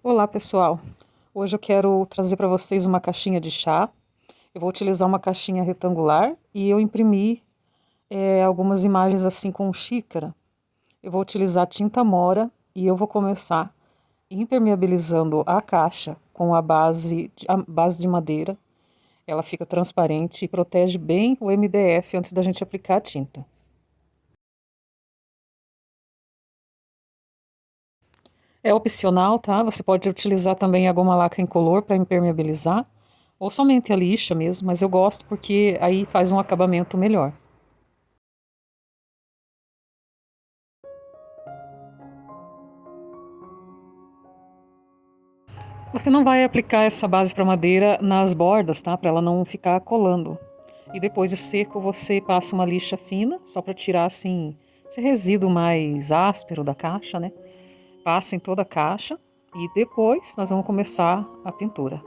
Olá, pessoal. Hoje eu quero trazer para vocês uma caixinha de chá. Eu vou utilizar uma caixinha retangular e eu imprimi algumas imagens assim com xícara. Eu vou utilizar tinta Mora e eu vou começar impermeabilizando a caixa com a base de madeira. Ela fica transparente e protege bem o MDF antes da gente aplicar a tinta. É opcional, tá? Você pode utilizar também a goma laca incolor para impermeabilizar, ou somente a lixa mesmo, mas eu gosto porque aí faz um acabamento melhor. Você não vai aplicar essa base para madeira nas bordas, tá? Para ela não ficar colando. E depois de seco, você passa uma lixa fina, só para tirar assim esse resíduo mais áspero da caixa, né? Passa em toda a caixa e depois nós vamos começar a pintura.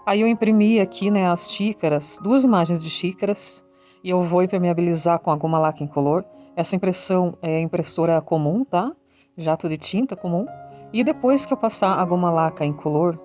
Aí eu imprimi aqui, né, as xícaras, duas imagens de xícaras, e eu vou impermeabilizar com a goma laca incolor. Essa impressão é impressora comum, tá? Jato de tinta comum. E depois que eu passar a goma laca incolor,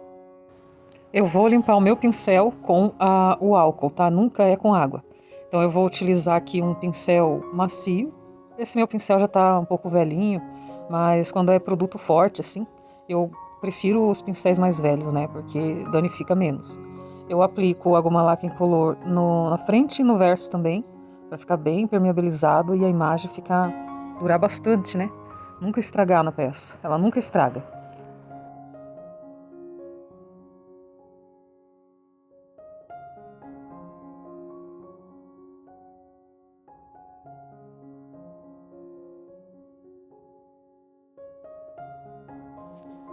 eu vou limpar o meu pincel com o álcool, tá? Nunca é com água. Então eu vou utilizar aqui um pincel macio. Esse meu pincel já tá um pouco velhinho, mas quando é produto forte assim, eu prefiro os pincéis mais velhos, né? Porque danifica menos. Eu aplico a goma laca incolor na frente e no verso também, para ficar bem impermeabilizado e a imagem durar bastante, né? Nunca estragar na peça. Ela nunca estraga.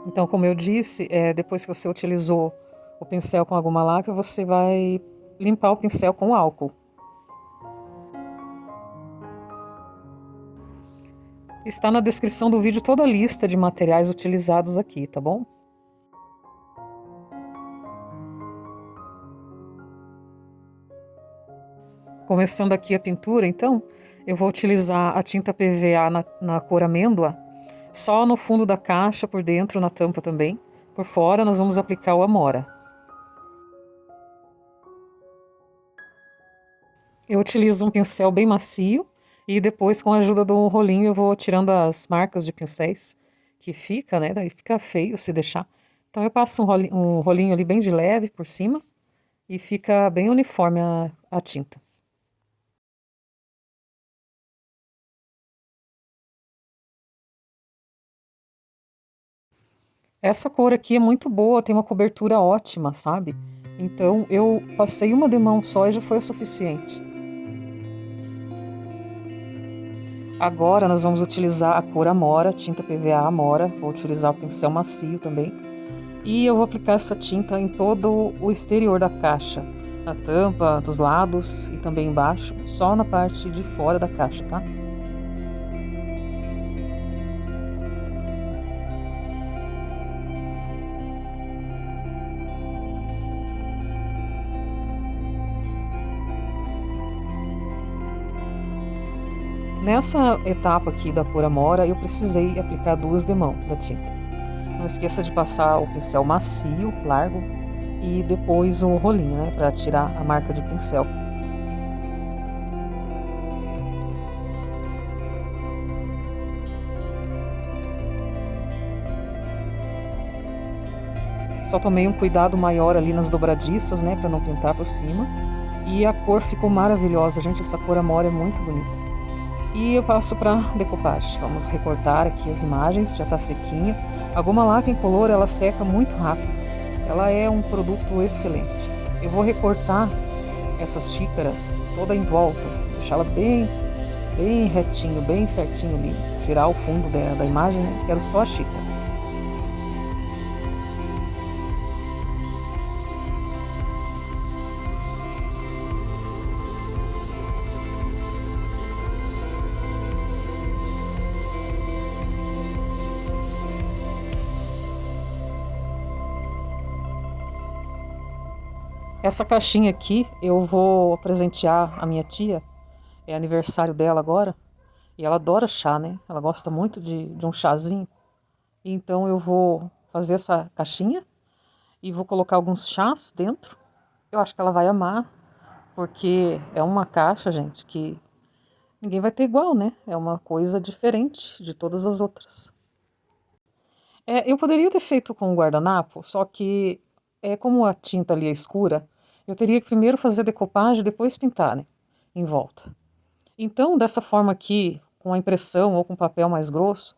Então, como eu disse, depois que você utilizou o pincel com a goma laca, você vai limpar o pincel com álcool. Está na descrição do vídeo toda a lista de materiais utilizados aqui, tá bom? Começando aqui a pintura, então, eu vou utilizar a tinta PVA na cor amêndoa, só no fundo da caixa, por dentro, na tampa também. Por fora, nós vamos aplicar o Amora. Eu utilizo um pincel bem macio e depois, com a ajuda do rolinho, eu vou tirando as marcas de pincéis que fica, né? Daí fica feio se deixar. Então eu passo um rolinho ali bem de leve por cima e fica bem uniforme a tinta. Essa cor aqui é muito boa, tem uma cobertura ótima, sabe? Então eu passei uma demão só e já foi o suficiente. Agora nós vamos utilizar a cor Amora, tinta PVA Amora. Vou utilizar o pincel macio também. E eu vou aplicar essa tinta em todo o exterior da caixa. Na tampa, dos lados e também embaixo. Só na parte de fora da caixa, tá? Nessa etapa aqui da cor Amora, eu precisei aplicar duas demãos da tinta. Não esqueça de passar o pincel macio, largo, e depois o rolinho, né, para tirar a marca de pincel. Só tomei um cuidado maior ali nas dobradiças, né, para não pintar por cima. E a cor ficou maravilhosa, gente, essa cor Amora é muito bonita. E eu passo para decopagem. Vamos recortar aqui as imagens, já está sequinho. A goma laca incolor, ela seca muito rápido. Ela é um produto excelente. Eu vou recortar essas xícaras toda em volta, assim, deixá-la bem retinho, bem certinho ali. Tirar o fundo da imagem, né? Quero só a xícara. Essa caixinha aqui eu vou presentear a minha tia. É aniversário dela agora. E ela adora chá, né? Ela gosta muito de um chazinho. Então eu vou fazer essa caixinha e vou colocar alguns chás dentro. Eu acho que ela vai amar, porque é uma caixa, gente, que ninguém vai ter igual, né? É uma coisa diferente de todas as outras. Eu poderia ter feito com o guardanapo, só que como a tinta ali é escura, eu teria que primeiro fazer decopagem e depois pintar, né? Em volta. Então, dessa forma aqui, com a impressão ou com papel mais grosso,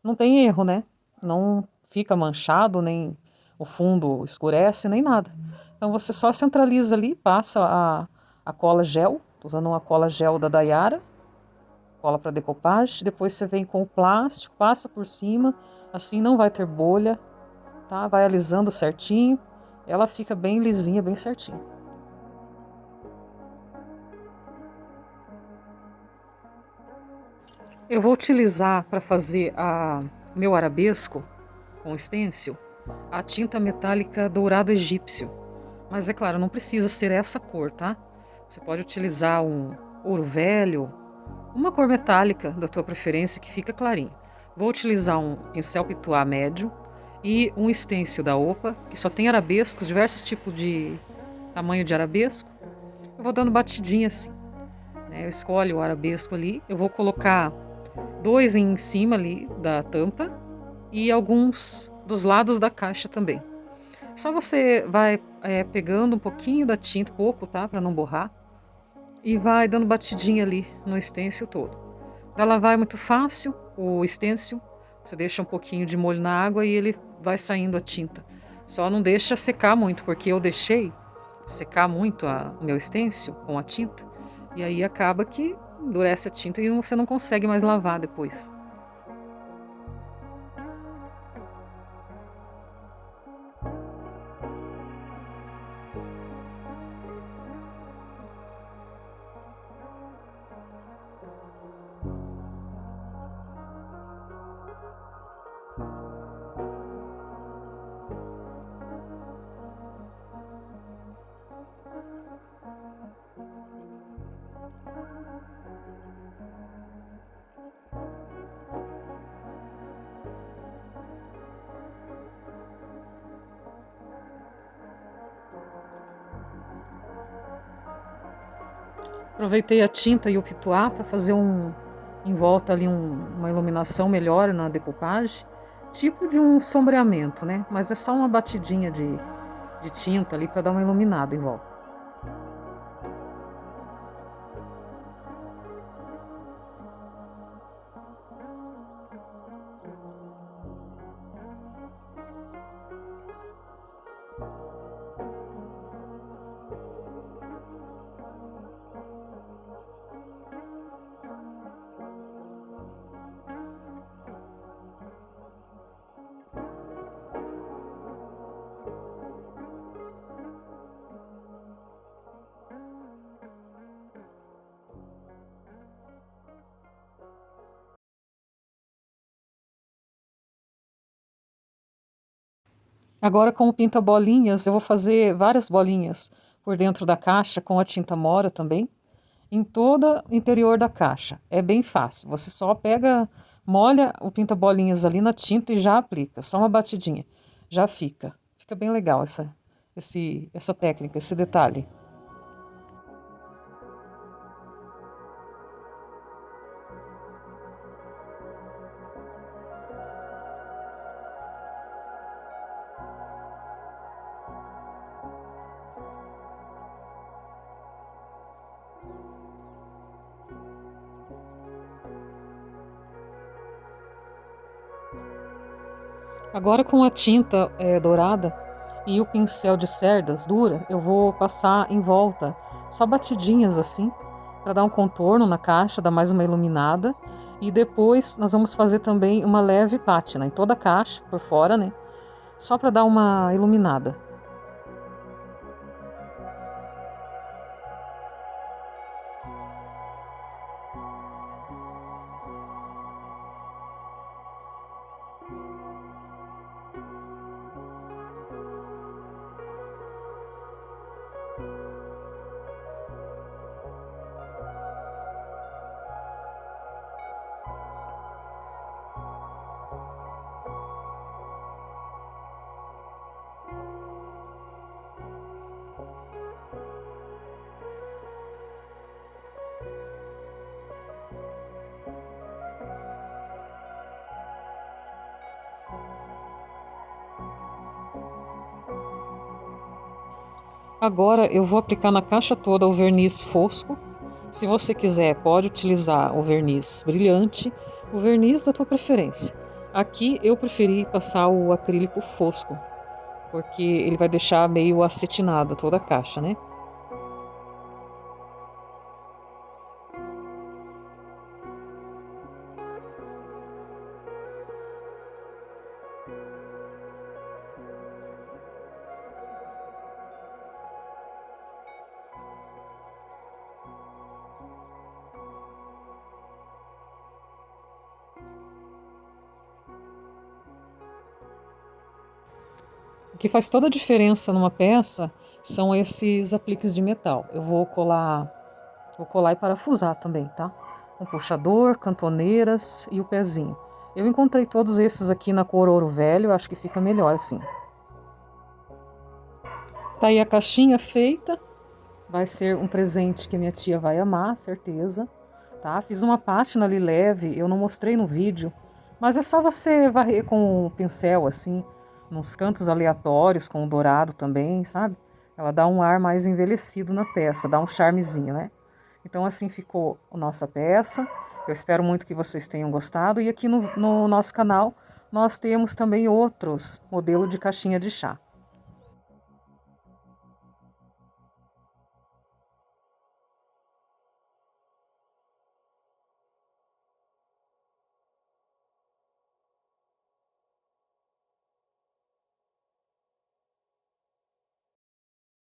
não tem erro, né? Não fica manchado, nem o fundo escurece, nem nada. Então você só centraliza ali, passa a cola gel, tô usando uma cola gel da Daiara, cola para decopagem, depois você vem com o plástico, passa por cima, assim não vai ter bolha, tá? Vai alisando certinho, ela fica bem lisinha, bem certinho. Eu vou utilizar para fazer meu arabesco com stencil a tinta metálica dourado egípcio. Mas é claro, não precisa ser essa cor, tá? Você pode utilizar um ouro velho, uma cor metálica da tua preferência que fica clarinho. Vou utilizar um pincel pituá médio e um stencil da Opa, que só tem arabescos, diversos tipos de tamanho de arabesco. Eu vou dando batidinha assim, né? Eu escolho o arabesco ali, eu vou colocar dois em cima ali da tampa e alguns dos lados da caixa também. Só você vai pegando um pouquinho da tinta, pouco, tá? Para não borrar. E vai dando batidinha ali no stencil todo. Para lavar é muito fácil o stencil. Você deixa um pouquinho de molho na água e ele vai saindo a tinta. Só não deixa secar muito, porque eu deixei secar muito o meu stencil com a tinta. E aí acaba que endurece a tinta e você não consegue mais lavar depois. Aproveitei a tinta e o pituá para fazer em volta ali uma iluminação melhor na decoupagem, tipo de um sombreamento, né? Mas é só uma batidinha de tinta ali para dar uma iluminada em volta. Agora com o pinta-bolinhas, eu vou fazer várias bolinhas por dentro da caixa com a tinta Mora também, em todo o interior da caixa. É bem fácil. Você só pega, molha o pinta-bolinhas ali na tinta e já aplica. Só uma batidinha. Já fica. Fica bem legal essa técnica, esse detalhe. Agora com a tinta dourada e o pincel de cerdas dura, eu vou passar em volta, só batidinhas assim, para dar um contorno na caixa, dar mais uma iluminada. E depois nós vamos fazer também uma leve pátina em toda a caixa, por fora, né? Só para dar uma iluminada. Agora eu vou aplicar na caixa toda o verniz fosco. Se você quiser, pode utilizar o verniz brilhante, o verniz da tua preferência. Aqui eu preferi passar o acrílico fosco, porque ele vai deixar meio acetinada toda a caixa, né? O que faz toda a diferença numa peça são esses apliques de metal. Eu vou colar e parafusar também, tá? Um puxador, cantoneiras e o pezinho. Eu encontrei todos esses aqui na cor ouro velho, acho que fica melhor assim. Tá aí a caixinha feita. Vai ser um presente que minha tia vai amar, certeza. Tá? Fiz uma pátina ali leve, eu não mostrei no vídeo, mas é só você varrer com o pincel assim, nos cantos aleatórios, com o dourado também, sabe? Ela dá um ar mais envelhecido na peça, dá um charmezinho, né? Então assim ficou a nossa peça. Eu espero muito que vocês tenham gostado. E aqui no nosso canal nós temos também outros modelos de caixinha de chá.